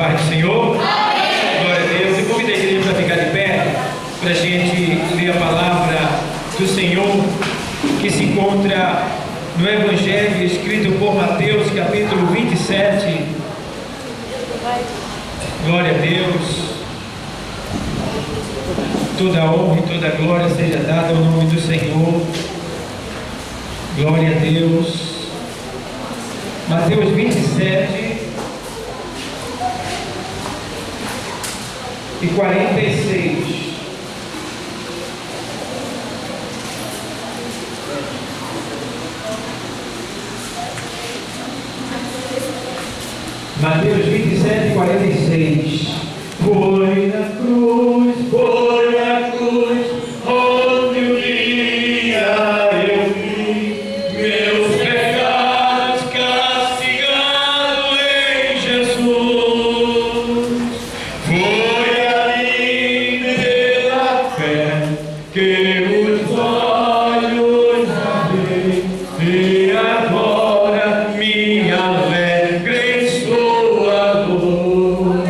paz do Senhor? Amém. Glória a Deus. Eu convido a igreja para ficar de pé, para a gente ler a palavra do Senhor, que se encontra no Evangelho escrito por Mateus, capítulo 27. Glória a Deus. Toda a honra e toda a glória seja dada ao nome do Senhor. Glória a Deus. Mateus 27 e 46. Mateus 27 e 46. Foi na cruz, onde um dia eu vi meus pecados castigados em Jesus. Foi ali pela fé que os olhos abri e agora minha alegre em sua luz.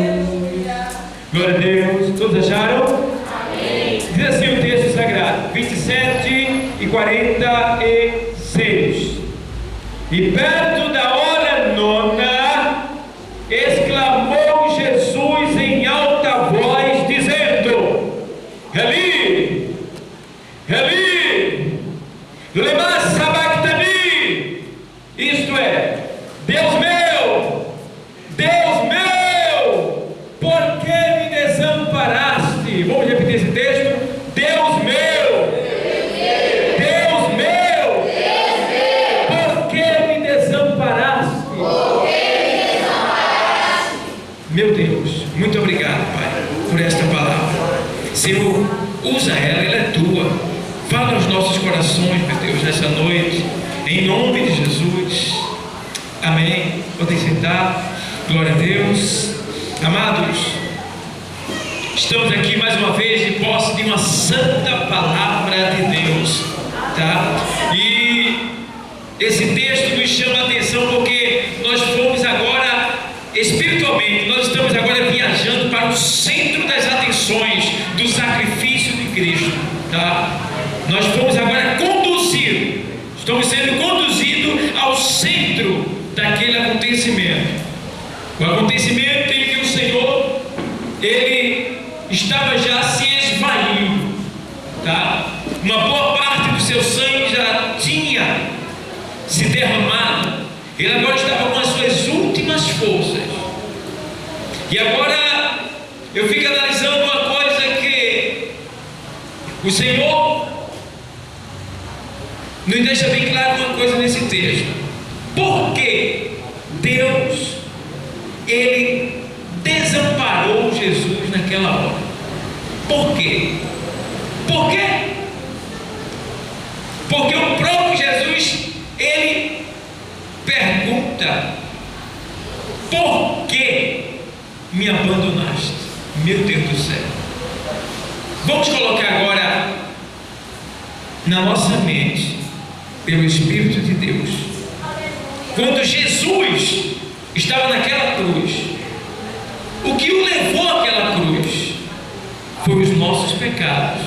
Glória a Deus. Todos acharam? Amém. Diz assim o texto sagrado, 27 e 46. E perto da hora nona, exclamou Jesus em alta voz, dizendo: Eli, Eli, lema sabachthani. Isto é, Deus meu, por que me desamparaste? Vamos repetir esse texto. Deus meu, por que me desamparaste? Meu Deus, muito obrigado, Pai, por esta palavra. Senhor, usa ela é tua. Fala aos nossos corações, meu Deus, nessa noite, em nome de Jesus. Amém. Podem sentar. Glória a Deus. Amados, estamos aqui mais uma vez de posse de uma santa palavra de Deus, tá? E esse texto nos chama a atenção porque nós fomos agora, espiritualmente, nós estamos agora viajando para o centro das atenções do sacrifício de Cristo, tá? Nós fomos agora conduzidos, estamos sendo conduzidos ao centro daquele acontecimento. O acontecimento em que o Senhor, Ele estava já se esvaindo, tá? Uma boa parte do seu sangue já tinha se derramado. Ele agora estava com as suas últimas forças. E agora eu fico analisando uma coisa que o Senhor nos deixa bem claro uma coisa nesse texto. Por que Deus, Ele desamparou Jesus naquela hora? Por quê? Por quê? Porque o próprio Jesus, Ele pergunta: por que me abandonaste? Meu Deus do céu. Vamos colocar agora na nossa mente, pelo Espírito de Deus, quando Jesus estava naquela cruz, o que o levou àquela cruz foi os nossos pecados.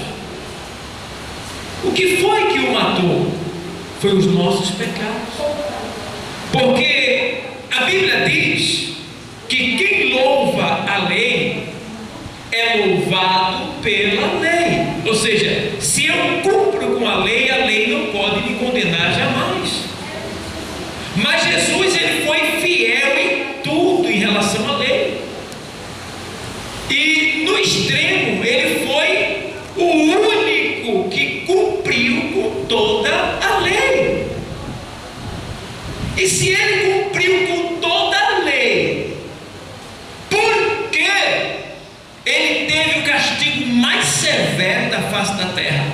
O que foi que o matou? Foi os nossos pecados. Porque a Bíblia diz que quem louva a lei é louvado pela lei. Ou seja, se eu cumpro com a lei não pode me condenar jamais. Mas Jesus, Ele foi fiel em tudo em relação à lei. E no extremo, Ele foi o único que cumpriu com toda a lei. E se Ele cumpriu com toda a lei, por que Ele teve o castigo mais severo da face da terra?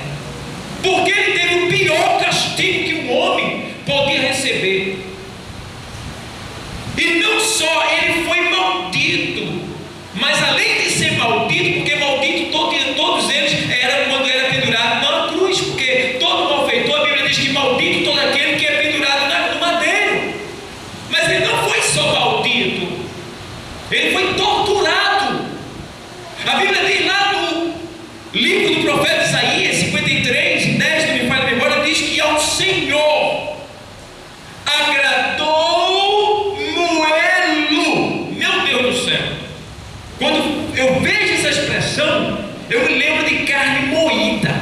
Porque Ele teve o pior castigo que um homem podia receber. E não só Ele foi maldito, mas além de ser maldito, porque maldito todos eles eram quando era pendurado na cruz, porque todo malfeitor, a Bíblia diz que maldito todo aquele que é pendurado no madeiro. Mas Ele não foi só maldito, Ele foi torturado. A Bíblia diz lá no livro do profeta Isaías 53, 10, não me falha a memória, diz que ao Senhor agradou moê-lo. Meu Deus do céu! Quando eu vejo essa expressão, eu me lembro de carne moída,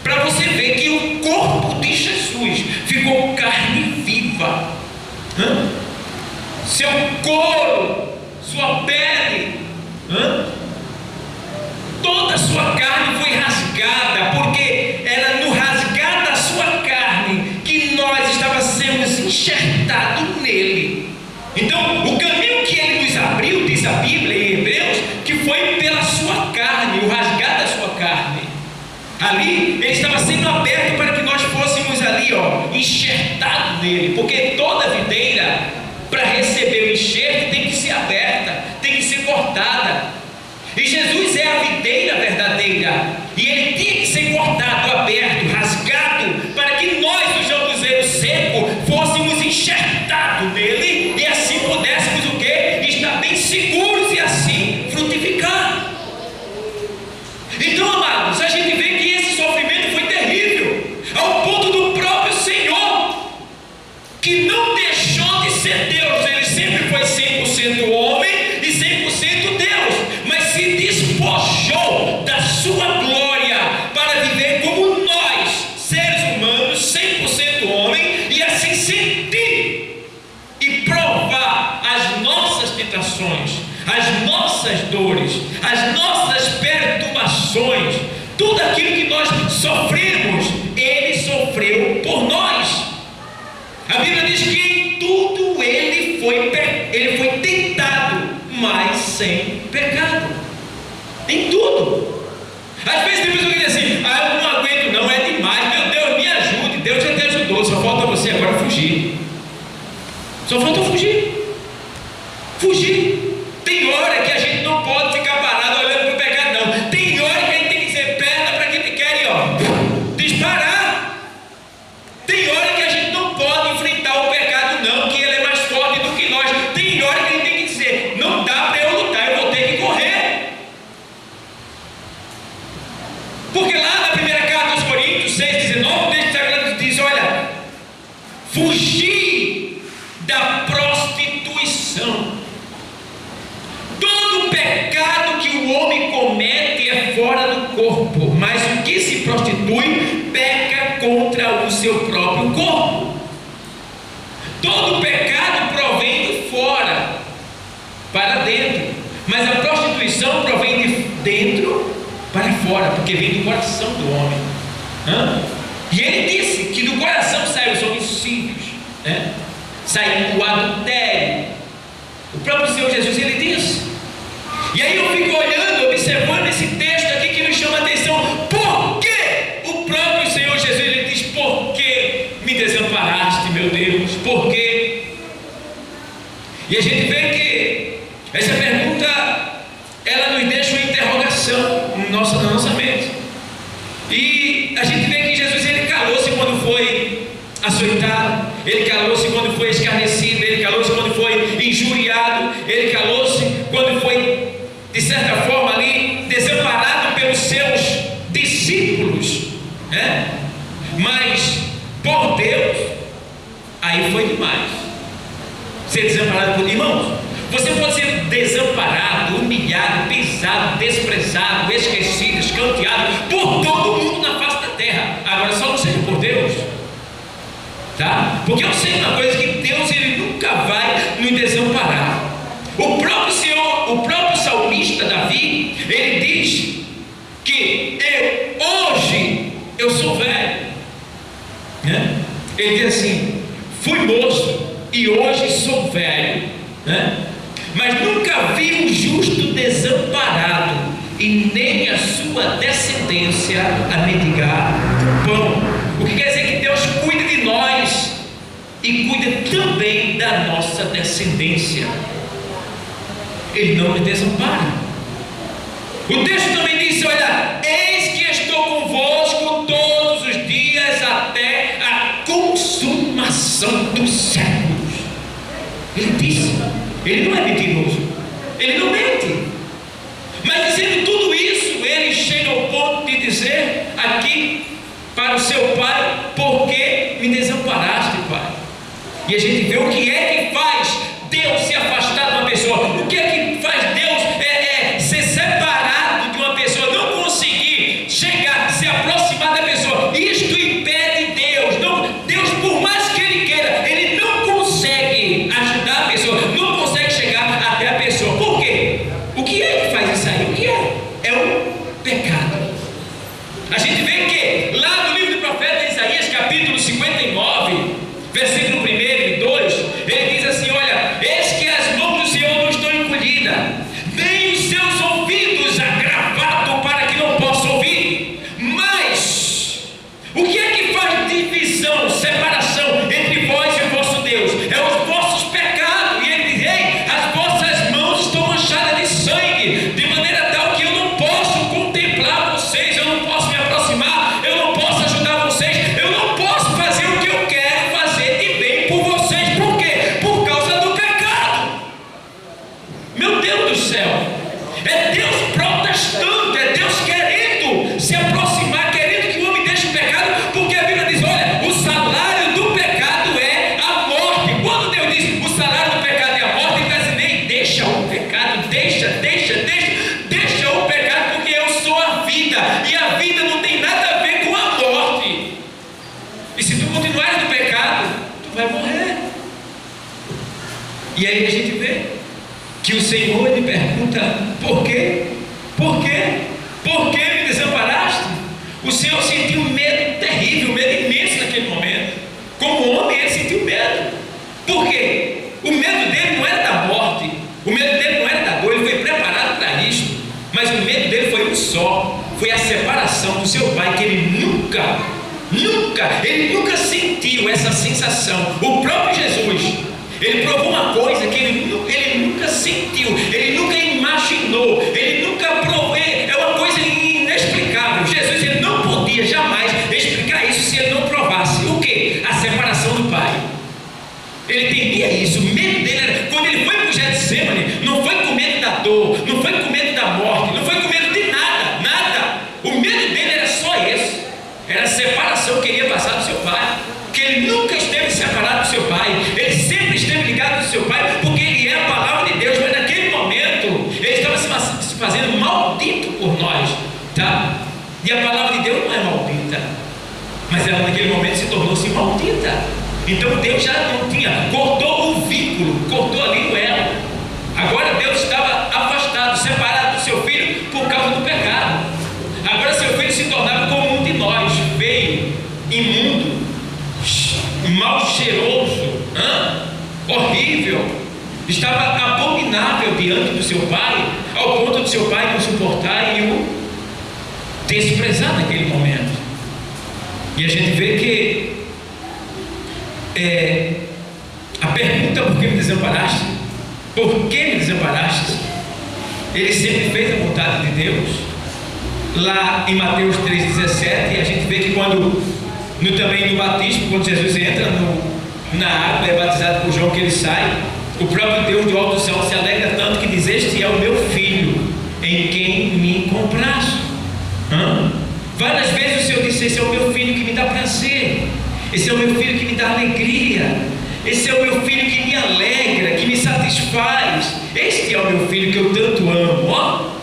para você ver que o corpo de Jesus ficou carne viva. Seu couro, sua pele, toda a sua carne foi rasgada, porque era no rasgar da sua carne que nós estávamos sendo enxertados nele. Então, o caminho que ele nos abriu, diz a Bíblia em Hebreus, que foi pela sua carne, o rasgar da sua carne. Ali, ele estava sendo aberto para que nós fôssemos ali, enxertados nele, porque toda videira, para receber o enxerto, tem que ser aberta, tem que ser cortada. E Jesus é a videira verdadeira, e ele tinha que ser cortado, aberto, rasgado, para que nós, do jambuzeiro seco, fôssemos enxertados nele, e assim pudéssemos o quê? Estar bem seguros e assim frutificar. Então, amados, a gente vê que esse sofrimento foi terrível, ao ponto do próprio Senhor, que não deixou de ser Deus, ele sempre foi 100% homem e 100% Deus, mas se despojou da sua glória para viver como nós, seres humanos, 100% homem, e assim sentir e provar as nossas tentações, as nossas dores, as nossas perturbações, tudo aquilo que nós sofremos, ele sofreu por nós. A Bíblia diz que em tudo ele foi tentado, mas sem pecado. Em tudo. Às vezes tem pessoa que diz assim: eu não aguento, não, é demais, meu Deus, me ajude. Deus já te ajudou, só falta você agora fugir. Só falta fugir. Fugir. Tem hora que a gente não pode ficar parado olhando para o pecado, não. Tem hora que a gente tem que ser perna para quem quer disparar. Tem hora que a gente não pode enfrentar o pecado, não, que ele é mais forte do que nós. Tem hora que a gente tem que dizer: não dá para eu lutar, eu vou ter que correr. Porque lá na primeira carta aos Coríntios 6,19, o texto sagrado diz: olha, fugir da prostituição. Todo pecado que o homem comete é fora do corpo, mas o que se prostitui peca contra o seu próprio corpo. Todo pecado provém de fora para dentro, mas a prostituição provém de dentro para fora, porque vem do coração do homem. E ele disse que do coração saem os homicídios, sai o adultério. O próprio Senhor Jesus, ele disse. E aí eu fico olhando, observando esse texto aqui que nos chama a atenção. Por que o próprio Senhor Jesus, ele diz: por que me desamparaste, meu Deus? Por quê? E a gente vê que essa pergunta, ela nos deixa uma interrogação na nossa mente. E a gente vê que Jesus, ele calou-se quando foi açoitado, ele calou-se quando foi escarnecido, ele calou-se quando foi injuriado, ele calou-se quando foi, de certa forma ali, desamparado pelos seus discípulos, mas por Deus, aí foi demais. Ser desamparado por irmãos, você pode ser desamparado, humilhado, pisado, desprezado, esquecido, escanteado por todo mundo na face da terra, agora só não seja por Deus, tá? Porque eu sei uma coisa, que Deus, ele nunca vai nos desamparar. O próprio Senhor, o próprio salmista Davi, ele diz que hoje eu sou velho, ele diz assim: fui moço e hoje sou velho, mas nunca vi um justo desamparado e nem a sua descendência a mendigar pão. O que quer dizer que Deus cuida de nós e cuida também da nossa descendência. Ele não nos desampara. O texto também diz: olha, eis que estou convosco todos os dias até a consumação dos séculos. Ele disse, ele não é mentiroso, ele não mente, mas dizendo para o seu pai: por que me desamparaste, pai? E a gente vê o que é que faz Deus se afastar de uma pessoa, o que é que faz Deus ser separado de uma pessoa, não conseguir chegar, se aproximar da pessoa. Isto impede Deus. Não, Deus, por mais que Ele queira, Ele não consegue ajudar a pessoa, não consegue chegar até a pessoa. Por quê? O que é que faz isso aí? O que é? É o pecado. A gente vê que lá no livro do profeta Isaías, capítulo 59, versículo 1 e 2, ele diz assim: olha, eis que as mãos do Senhor não estão encolhidas, nem os seus ouvidos agravados para que não possa ouvir. Mas o que é que faz divisão, separação entre vós e o vosso Deus? É os vossos pecados. E ele diz: ei, as vossas mãos estão manchadas de sangue, de maneira tal que eu não posso contemplar vocês, eu não posso me aproximar, eu não posso ajudar vocês, eu não posso fazer o que eu quero fazer de bem por vocês. Por quê? Por causa do pecado. Meu Deus do céu, é Deus protestando, é Deus querendo se aproximar, querendo que o homem deixe o pecado, porque a Bíblia diz: olha, o salário do pecado é a morte. Quando Deus diz o salário do pecado é a morte, Ele está dizendo: ei, deixa o pecado, deixa o pecado, porque eu sou a vida, e a vida não tem nada a ver com a morte. E se tu continuares no pecado, tu vai morrer. E aí a gente vê que o Senhor, Ele pergunta: por quê? Por quê? Por que me desamparaste? O Senhor sentiu medo terrível, medo imenso naquele momento. Como homem, Ele sentiu medo. Por quê? O medo dele não era da morte, o medo dele não era da dor. Ele foi preparado para isso, mas o medo dele foi um só: foi a separação do seu pai, que ele nunca sentiu essa sensação. O próprio Jesus, ele provou uma coisa que ele nunca sentiu, ele nunca imaginou, ele nunca provou. É uma coisa inexplicável. Jesus, ele não podia jamais explicar isso se ele não provasse. O que? A separação do Pai. Ele entendia isso. O medo dele era, quando ele foi para o Getsemane, não foi com medo da dor, não foi com medo da morte, não foi com medo de nada. O medo dele era só esse: era a separação que ele ia passar do seu pai. Que ele nunca esteve separado do seu pai, ele sempre esteve ligado do seu pai, porque ele é a palavra de Deus. Mas naquele momento ele estava se fazendo maldito por nós, tá? E a palavra de Deus não é maldita, mas ela naquele momento se tornou-se maldita. Então Deus já não tinha, cortou o vínculo, cortou ali o elo. Agora Deus estava afastado, separado do seu filho por causa do pecado. Agora seu filho se tornava como um de nós, feio, imundo, mal cheiroso, horrível, estava abominável diante do seu pai, ao ponto de seu pai não suportar e o desprezar naquele momento. E a gente vê que a pergunta: por que me desamparaste? Por que me desamparaste? Ele sempre fez a vontade de Deus. Lá em Mateus 3,17, a gente vê que também no batismo, quando Jesus entra na água, é batizado por João, que ele sai, o próprio Deus do alto céu se alegra tanto que diz: este é o meu filho, em quem me comprazo. Várias vezes o Senhor disse: esse é o meu filho que me dá prazer, esse é o meu filho que me dá alegria, esse é o meu filho que me alegra, que me satisfaz. Este é o meu filho que eu tanto amo.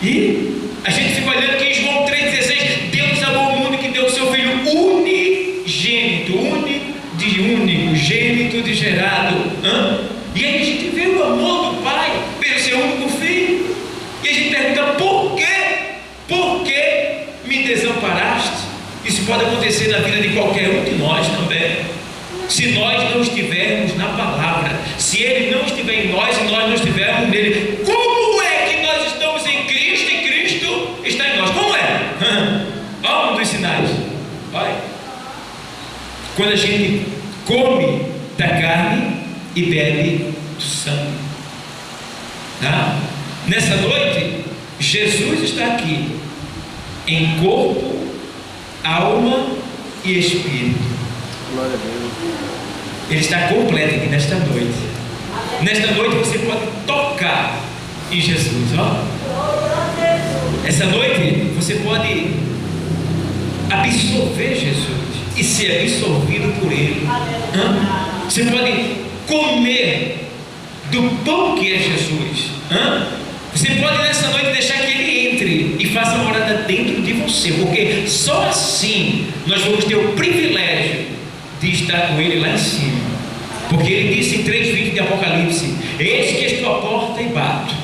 E a gente fica olhando aqui em João 3,16: Deus amou o mundo que deu o seu filho unigênito, unigênito de gerado. E aí a gente vê o amor do Pai pelo seu único filho. E a gente pergunta: por quê? Por que me desamparaste? Isso pode acontecer na vida de qualquer um de nós também. Se nós não estivermos na palavra, se Ele não estiver em nós e nós não estivermos nele, como é que nós estamos em Cristo e Cristo está em nós? Como é? Olha um dos sinais. Olha. Quando a gente come da carne e bebe do sangue. Tá? Nessa noite, Jesus está aqui em corpo, alma e espírito. Glória a Deus. Ele está completo aqui nesta noite. Nesta noite você pode tocar em Jesus. Ó. Essa noite você pode absorver Jesus e ser absorvido por Ele. Você pode comer do pão que é Jesus. Você pode nessa noite deixar que Ele entre e faça morada dentro de você, porque só assim nós vamos ter o privilégio de estar com Ele lá em cima. Porque Ele disse em 3:20 de Apocalipse: eis que estou à porta e bato.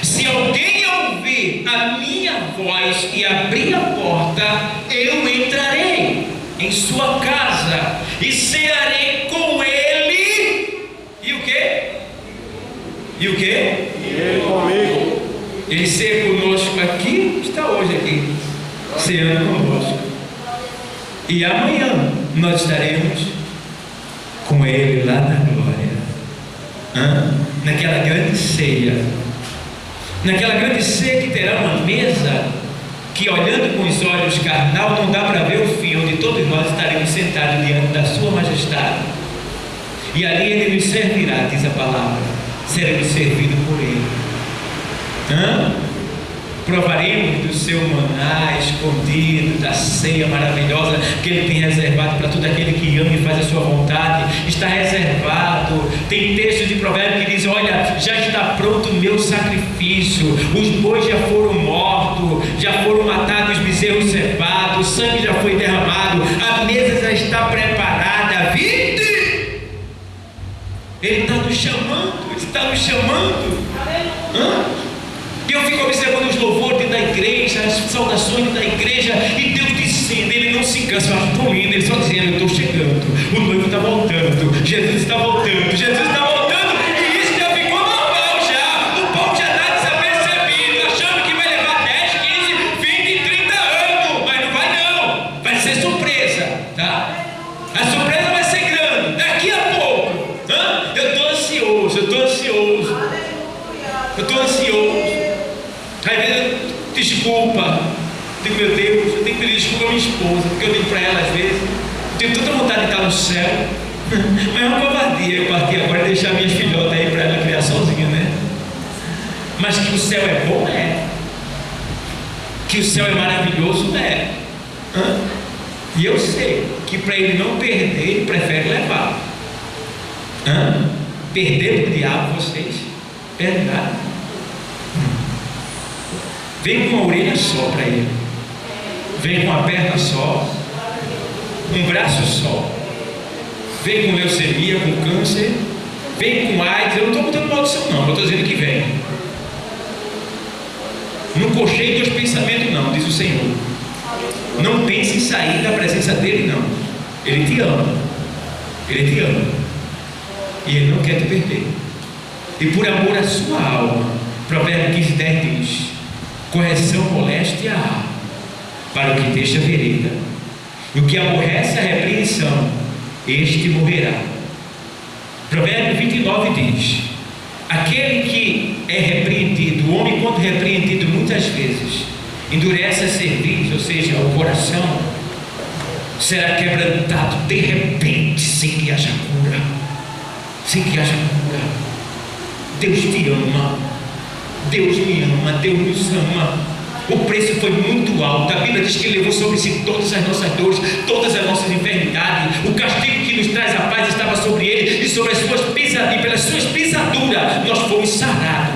Se alguém ouvir a minha voz e abrir a porta, eu entrarei em sua casa e cearei com ele. E o quê? E o quê? E Ele comigo. Ele ceia conosco aqui, está hoje aqui, ceando conosco. E amanhã nós estaremos com Ele lá na glória. Naquela grande ceia. Naquela grande ceia que terá uma mesa que, olhando com os olhos carnal, não dá para ver o fim, onde todos nós estaremos sentados diante da sua majestade. E ali Ele nos servirá, diz a palavra. Seremos servidos por Ele. Provaremos do seu maná escondido, da ceia maravilhosa que Ele tem reservado para todo aquele que ama e faz a sua vontade. Está reservado. Tem texto de Provérbios que diz: olha, já está pronto o meu sacrifício, os bois já foram mortos, já foram matados os bezerros cevados, o sangue já foi derramado, a mesa já está preparada. Vinde! Ele está nos chamando, Ele está nos chamando. E eu fico observando os louvores da igreja, as saudações da igreja, e Deus dizendo, Ele não se cansa, mas estou indo, Ele só dizendo: eu estou chegando, o noivo está voltando, Jesus está voltando, Jesus está voltando, e isso já ficou normal já, o povo já está desapercebido, achando que vai levar 10, 15, 20, 30 anos, mas não vai não, vai ser surpresa, tá? A surpresa vai ser grande, daqui a pouco. Eu estou ansioso, eu estou ansioso, eu estou ansioso. Às vezes eu desculpa, digo: meu Deus, eu tenho que pedir desculpa à minha esposa, porque eu digo para ela às vezes, eu tenho tanta vontade de estar no céu, mas é uma covardia eu partir agora e deixar minhas filhotas aí para ela criar sozinha, né? Mas que o céu é bom, é. Que o céu é maravilhoso, é. E eu sei que para ele não perder, ele prefere levar. Perder para o diabo, vocês? Verdade. Vem com uma orelha só para ele, vem com uma perna só, um braço só, vem com leucemia, com câncer, vem com AIDS. Eu não estou botando maldição não, eu estou dizendo que vem. Não cochei teus pensamentos não, diz o Senhor. Não pense em sair da presença dele não. Ele te ama, Ele te ama, e Ele não quer te perder. E por amor à sua alma, Provérbios 15:10 diz: correção moléstia há para o que deixa vereda, o que aborrece a repreensão, este morrerá. Provérbios 29 diz: aquele que é repreendido, o homem quando repreendido muitas vezes, endurece a cerviz, ou seja, o coração, será quebrantado de repente, sem que haja cura, sem que haja cura. Deus te ama, Deus me ama, Deus nos ama. O preço foi muito alto. A Bíblia diz que Ele levou sobre si todas as nossas dores, todas as nossas enfermidades. O castigo que nos traz a paz estava sobre Ele, e sobre as suas pisaduras, pelas suas pisaduras nós fomos sarados.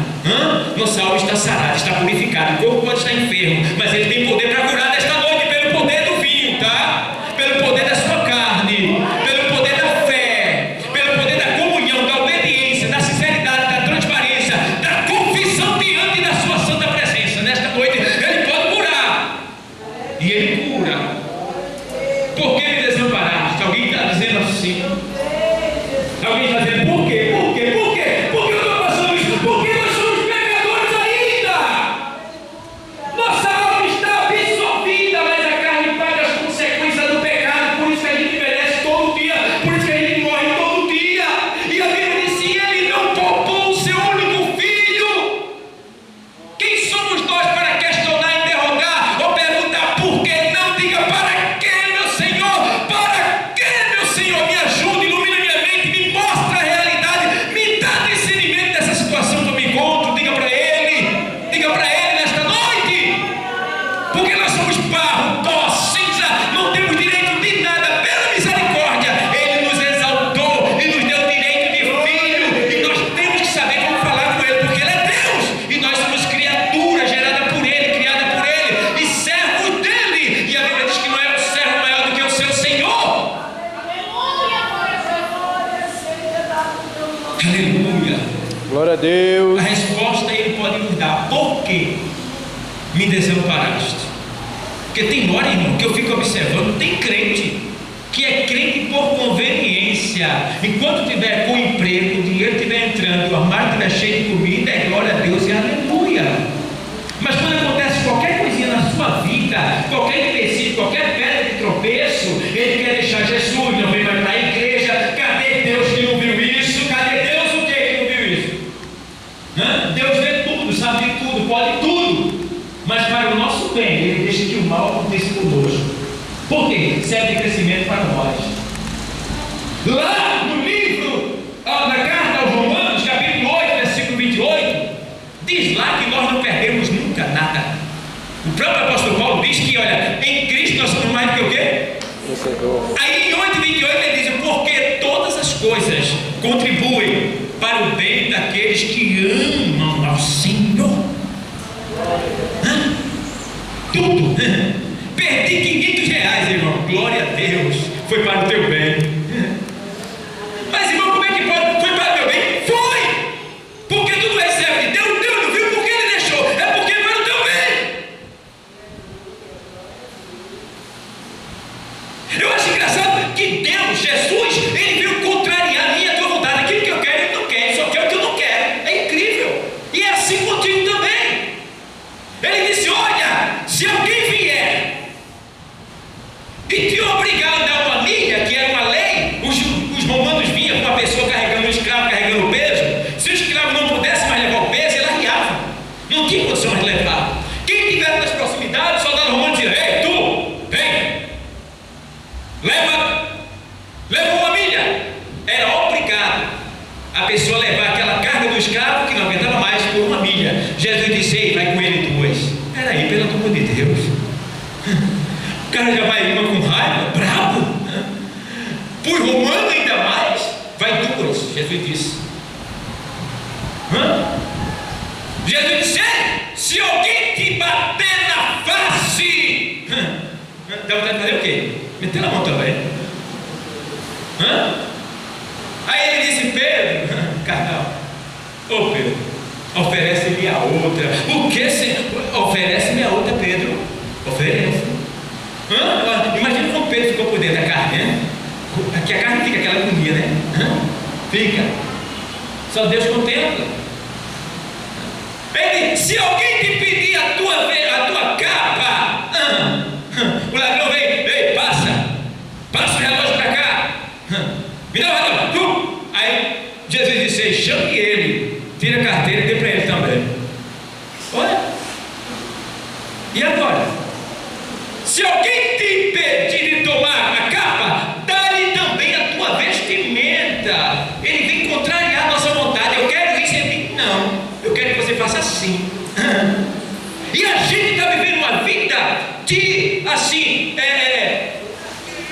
Nossa alma está sarada, está purificada. O corpo pode estar enfermo, mas Ele tem poder para curar nesta noite, pelo poder do vinho, tá? Pelo poder da sua carne, pelo poder da fé, pelo poder da comunhão, da obediência, da sinceridade, da transparência, da confissão diante da sua santa presença. Nesta noite Ele pode curar, e Ele cura. Por que me desamparaste? Alguém está dizendo assim? Alguém está dizendo: por quê? Por quê? Por quê? Por que eu estou passando isso? Porque nós somos pecadores ainda. Nossa alma está absorvida Deus. A resposta ele pode nos dar: por que me desamparaste? Porque tem hora, irmão, que eu fico observando, tem crente que é crente por conveniência. Enquanto tiver com emprego, o dinheiro estiver entrando, o armário estiver cheio de comida, é glória a Deus e aleluia. Mas quando acontece qualquer coisinha na sua vida, qualquer empecilho, qualquer pedra de tropeço, ele quer deixar Jesus, não vem mais para a igreja. Cadê Deus que não viu isso? Cadê Deus o que não viu isso? Deus vê tudo, sabe tudo, pode tudo. Mas para o nosso bem, ele deixa que o mal aconteça conosco. Por quê? Serve de crescimento para nós. Lá no livro, na carta aos Romanos, capítulo 8, versículo 28, diz lá que nós não perdemos nunca nada. O próprio apóstolo Paulo diz que, olha, em Cristo nós somos mais do que o quê? Aí em 8:28 ele diz: porque todas as coisas contribuem para o bem daqueles que amam ao Senhor. Tudo. Perdi R$500, irmão. Glória a Deus. Foi para o teu bem. Mas, irmão, como é que pode? Foi para o teu bem? Foi! Porque tudo recebe de Deus. Deus não viu porque ele deixou. É porque é para o teu bem. Eu acho engraçado que Deus, Jesus, ele veio contrariar a minha e a tua vontade. Aquilo que eu quero, ele não quer. Ele só quer o que eu não quero. É incrível. E é assim contigo também. Ele disse: olha, se alguém vier e te obrigar a andar uma milha, que era uma lei, os romanos vinham com uma pessoa carregando um escravo, carregando o peso. Se o escravo não pudesse mais levar o peso, ele arriava. Não tinha condição mais de levar. Quem estiver nas proximidades, o soldado romano dizia: ei, tu, vem, leva uma milha. Era obrigado a pessoa levar aquela carga do escravo que não aguentava mais por uma milha. Jesus disse: ei, vai com ele duas. Peraí, pelo amor de Deus. O cara já vai uma com raiva, bravo. Por romano ainda mais, vai duas. Jesus disse. Jesus disse: se alguém te bater na face, dá vontade de fazer o quê? Meter na mão também. Aí ele disse: Pedro, carnal, ô Pedro, oferece-me a outra. O que você oferece-me a outra, Pedro? Oferece. Imagina como Pedro ficou por dentro da carne, né? Que a carne fica aquela agonia, né? Fica. Só Deus contempla. Ele: se alguém te pedir a tua capa, o ladrão vem: ei, passa o relógio para cá, me dá o relógio. Aí Jesus disse: chame ele, tira a carteira e dê para ele também. Olha. E agora? Se alguém te impedir de tomar a capa, dá-lhe também a tua vestimenta. Ele vem contrariar a nossa vontade. Eu quero isso. Ele diz: não, eu quero que você faça assim. E a gente está vivendo uma vida de, assim,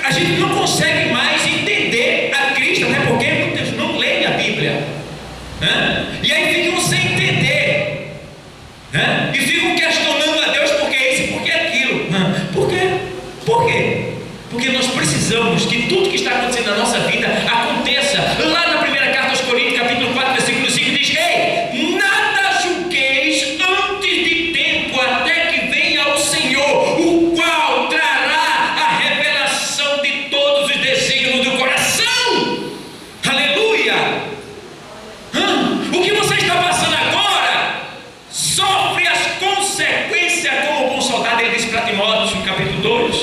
a gente não consegue mais entender a Cristo, até porque muitos não leem a Bíblia. E aí ficam sem entender. E ficam questionando a Deus: por que isso e por que aquilo? Por quê? Por quê? Porque nós precisamos que tudo que está acontecendo na nossa vida aconteça. Lá na primeira carta aos Coríntios, capítulo 4, versículo 5, diz: ei, nada julgueis antes de tempo, até que venha o Senhor, o qual trará a revelação de todos os desígnios do coração. Aleluia! O que você está passando agora sofre as consequências, como o bom soldado. Ele disse para Timóteo, no capítulo 2: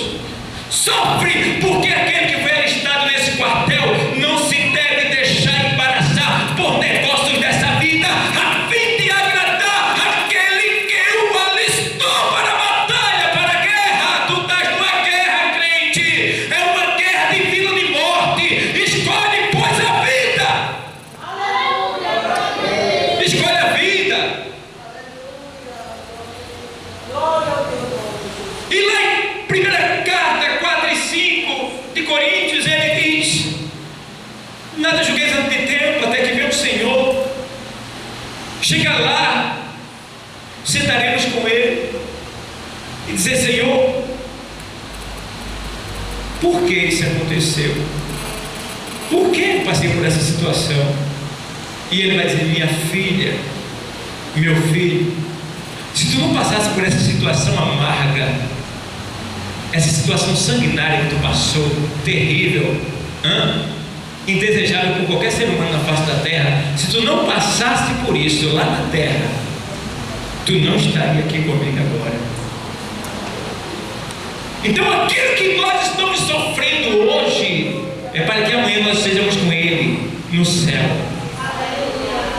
sofre, porque aquele que foi alistado nesse quartel não se deve deixar embaraçar por negócios dessa vida, a fim de agradar aquele que o alistou para a batalha, para a guerra. Tu estás numa guerra, crente, é uma guerra de vida ou de morte. Escolhe, pois, a vida. Escolhe a vida. E lá em primeira carta 4 e 5 de Coríntios, ele diz: nada julgueis antes de tempo, até que venha o Senhor. Chega lá, sentaremos com ele e dizer: Senhor, por que isso aconteceu? Por que eu passei por essa situação? E ele vai dizer: minha filha, meu filho, se tu não passasse por essa situação amarga, essa situação sanguinária que tu passou, terrível, indesejável por qualquer ser humano na face da terra, se tu não passasse por isso lá na terra, tu não estaria aqui comigo agora. Então aquilo que nós estamos sofrendo hoje é para que amanhã nós estejamos com Ele no céu.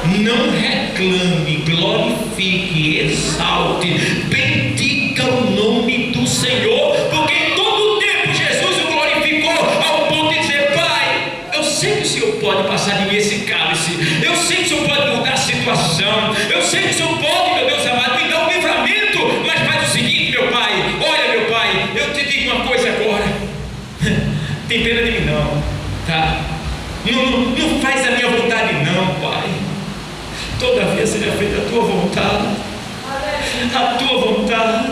Não reclame, glorifique, exalte, bendiga o nome do Senhor, porque em todo o tempo Jesus o glorificou ao ponto de dizer: Pai, eu sei que o Senhor pode passar de mim esse cálice, eu sei que o Senhor pode mudar a situação, eu sei que o Senhor pode, meu Deus amado, me dar um livramento, mas faz o seguinte, meu Pai, olha, meu Pai, eu te digo uma coisa agora, tem pena de mim não, tá? Não faz a minha vontade não, Pai. Todavia seja feita a tua vontade. A tua vontade.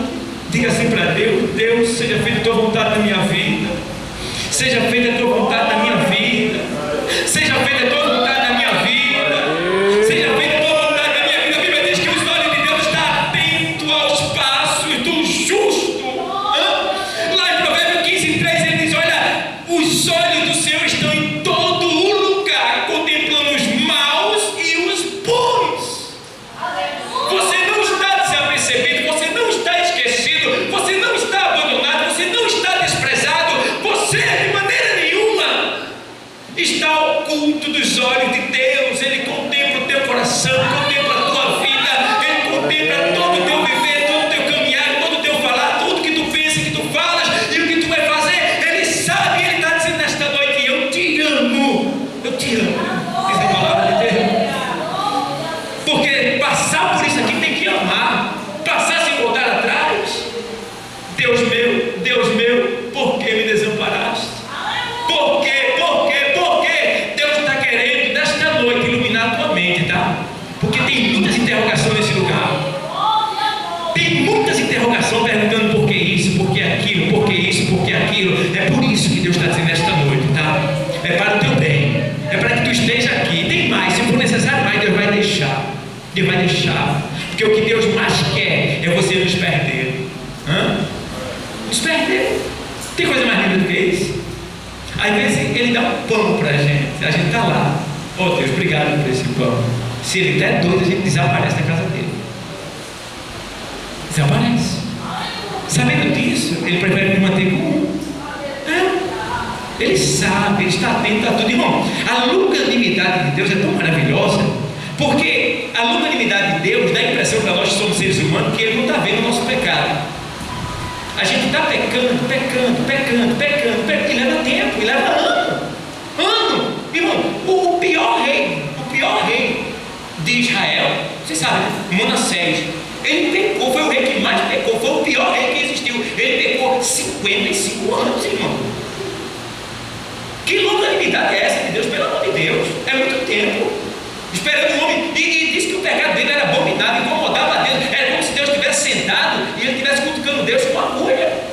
Diga assim para Deus: Deus, seja feita a tua vontade na minha vida. Seja feita a tua vontade na minha vida. Seja feita a tua vontade na minha vida. Seja feita a tua vontade na minha vida. A Bíblia diz que os olhos de Deus estão atentos aos passos do justo. Lá em Provérbios 15:3 ele diz: olha, os olhos do Senhor estão em todo o lugar, contemplando os maus e os bons. Você não está desapercebido, você não está esquecido, você não está abandonado, você não está desprezado, você de maneira nenhuma está oculto dos olhos de Deus. Ele contempla o teu coração, contempla a tua vida, Ele contempla todo o teu viver, todo o teu caminhar, todo o teu falar, tudo que tu pensa, que tu falas e o que tu vai fazer. Ele sabe, Ele está dizendo nesta noite: eu te amo, eu te amo. Diz a palavra de Deus. Porque passar por isso aqui tem que amar, passar sem voltar atrás. Deus meu, por que me desamparaste? Por quê? Deus está querendo nesta noite iluminar a tua mente, tá? Porque tem muitas interrogações nesse lugar. Tem muitas interrogações perguntando por que isso, por que aquilo, por que isso, por que aquilo. É por isso que Deus está dizendo nesta noite, tá? É para o teu bem, é para que tu esteja aqui. Tem mais, se for necessário mais, Deus vai deixar. Deus vai deixar. Porque o que Deus mais quer é você nos perder. Nos perder. Tem coisa mais linda do que isso? Às vezes Ele dá um pão para a gente está lá: oh Deus, obrigado por esse pão. Se Ele der dois, a gente desaparece da casa dele. Desaparece. Sabendo disso, Ele prefere me manter com um. Ele sabe, Ele está atento a tudo. Irmão, a longanimidade de Deus é tão maravilhosa, porque a longanimidade de Deus dá a impressão para nós que somos seres humanos que Ele não está vendo o nosso pecado. A gente está pecando, e leva tempo, e leva ano. Irmão, o pior rei de Israel, você sabe, Manassés, ele pecou, foi o rei que mais pecou, foi o pior rei que existiu. Ele pecou 55 anos, irmão. Que longanimidade é essa de Deus? Pelo amor de Deus, é muito tempo esperando o homem. E disse que o pecado dele era abominável, incomodava a Deus. Era como se Deus estivesse sentado e ele estivesse cutucando Deus com agulha.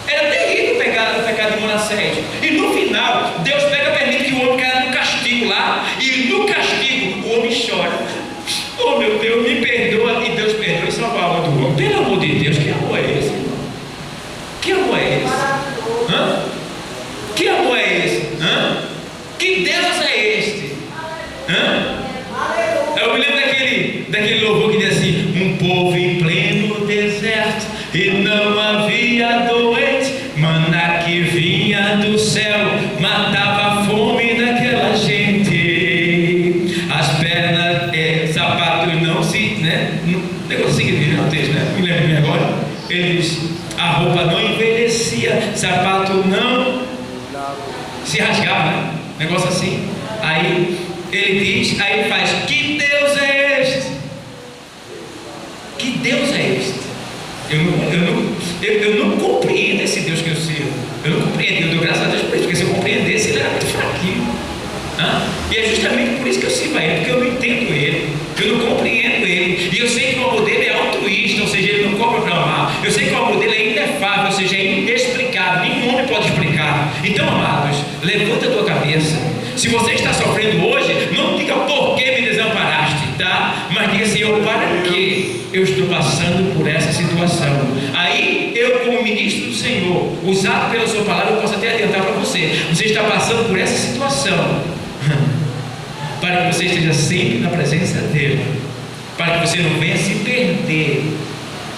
Era terrível o pecado de Manassés. E no final, Deus permite que o homem caia no castigo lá. E no castigo, o homem chora: oh meu Deus, me perdoa. E Deus perdoa e salva a alma do homem. Pelo amor de Deus, que amor é esse, irmão? Que amor é esse? Que amor é esse? Que Deus é este? Eu me lembro daquele louvor que diz assim: um povo em pleno deserto e não havia doente, maná que vinha do céu matava a fome daquela gente. As pernas, sapatos não se, né? Negócio seguinte, não texto, né? Me lembro bem agora. Ele diz: a roupa não envelhecia, sapato não se rasgava, né? Negócio assim. Aí ele diz, aí ele faz: que Deus é este? Que Deus é este? Eu não compreendo esse Deus que eu sirvo. Eu não compreendo. Eu dou graças a Deus por isso, porque se eu compreendesse, ele era muito fraquinho. E é justamente por isso que eu sirvo a Ele, porque eu não entendo Ele, eu não compreendo Ele. E eu sei que o amor dele é altruísta, ou seja, Ele não cobra para amar. Eu sei que o amor dele é inefável, ou seja, é inexplicável. Nenhum homem pode explicar. Então, amados, levanta a tua cabeça. Se você está sofrendo hoje, não diga por Senhor, para que eu estou passando por essa situação? Aí eu, como ministro do Senhor, usado pela sua palavra, eu posso até adiantar para você: você está passando por essa situação para que você esteja sempre na presença dele, para que você não venha se perder,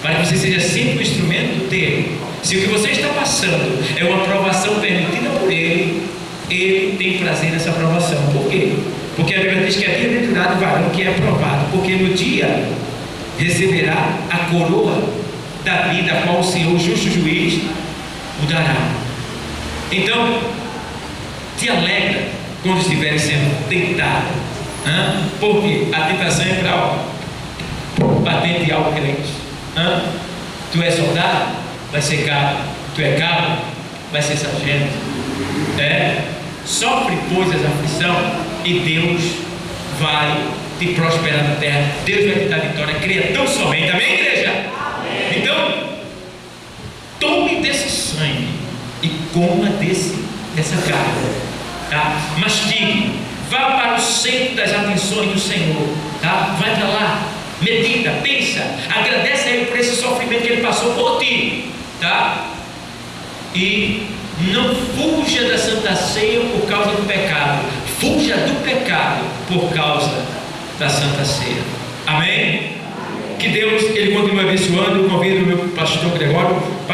para que você seja sempre um instrumento dele. Se o que você está passando é uma aprovação permitida por ele, ele tem prazer nessa aprovação. Por quê? Porque a Bíblia diz que é bem-aventurado o varão que é aprovado, porque no dia receberá a coroa da vida, a qual o Senhor, o justo juiz, o dará. Então, te alegra quando estiver sendo tentado, porque a tentação é para patentear o crente. Tu és soldado, vai ser cabo. Tu é cabo, vai ser sargento. Sofre, pois, as aflição, e Deus vai te prosperar na terra. Deus vai te dar vitória. Creia tão somente. Amém, igreja? Amém. Então, tome desse sangue e coma dessa carne, tá? Mastigue. Vá para o centro das atenções do Senhor, tá? Vai para lá, medita, pensa, agradece a Ele por esse sofrimento que Ele passou por ti, tá? E não fuja da Santa Ceia por causa do pecado, fuja do pecado por causa da Santa Ceia. Amém? Que Deus, Ele continue abençoando. Eu convido o meu